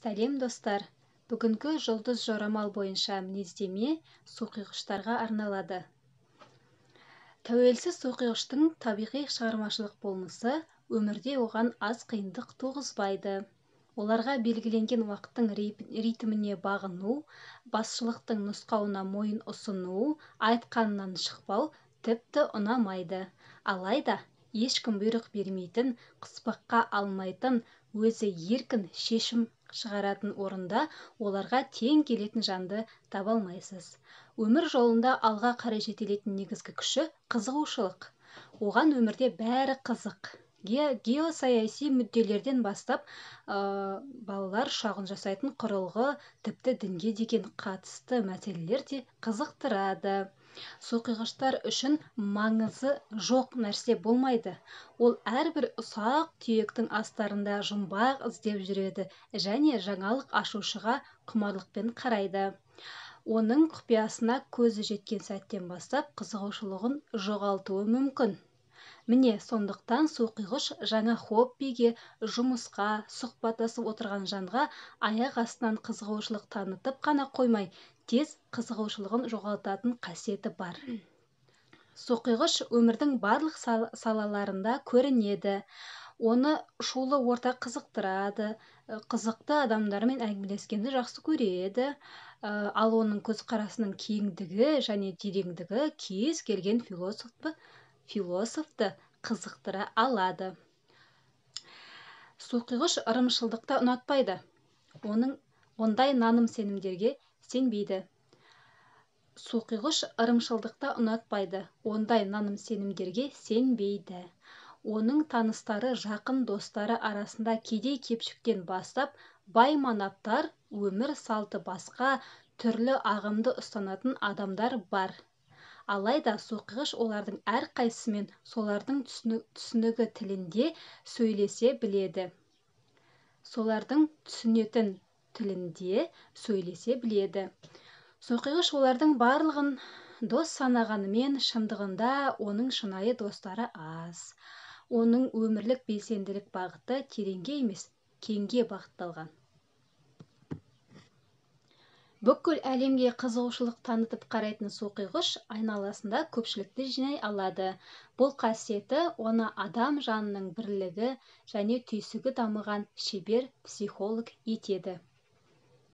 Сәлем достар! Бүгінгі жұлдыз жорамал бойынша мінездеме суқиғыштарға арналады. Тәуелсіз суқиғыштың табиғи шығармашылық болмысы өмірде оған аз қиындық туғызбайды. Оларға белгіленген уақыттың ритміне бағыну, басшылықтың нұсқауына мойын ұсыну, айтқанынан шықпау тіпті ұнамайды. Алайда, ешкім бұйрық бермейтін, қыспаққа алмайтын, өзі еркін шешім шығаратын орында оларға тең келетін жанды таба алмайсыз. Өмір жолында алға қарай жетелейтін негізгі күші қызығушылық. Оған өмірде бәрі қызық. Геосаяси мүдделерден бастап балалар шағын жасайтын құрылғы, тіпті дінге деген қатысты мәселелер де қызықтырады. Суқиғыштар үшін маңызы жоқ нәрсе болмайды. Ол әрбір ұсақ түйектің астарында жұмбақ іздеп жүреді және жаңалық ашушыға құмарлықпен қарайды. Оның құпиясына көзі жеткен сәттен бастап қызығушылығын жоғалтуы мүмкін. Міне, сондықтан суқиғыш жаңа хоббиге, жұмысқа, сұхбаттасып отырған жанға аяқ астынан қызығушылық танытып қана қоймай, тез қызығушылығын жоғалтатын қасиеті бар. Суқиғыш өмірдің барлық салаларында көрінеді. Оны шулы орта қызықтырады, қызықты адамдармен әңгімелескенді жақсы көреді. Ал оның көзқарасының кеңдігі және тереңдігі кез келген философты қызықтыра алады. Суқиғыш ырымшылдықты ұнатпайды. Ондай наным-сенімдерге сенбейді. Суқиғыш ырымшылдықты ұнатпайды. Ондай наным-сенімдерге сенбейді. Оның таныстары, жақын достары арасында кедей-кепшіктен бастап бай-манаптар, өмір салты басқа түрлі ағымды ұстанатын адамдар бар. Алайда суқиғыш олардың әрқайсысымен солардың түсінігі тілінде сөйлесе біледі. Солардың түсінетін тілінде сөйлесе біледі. Суқиғыш олардың барлығын дос санағанымен, шындығында оның шынайы достары аз. Оның өмірлік белсенділік бағыты тереңге емес, кеңге бағытталған. Бүкіл әлемге қызығушылық танытып қарайтын суқиғыш айналасында көпшілікті жинай алады. Бұл қасиеті оны адам жанының бірлігі және түйсігі дамыған шебер психолог етеді.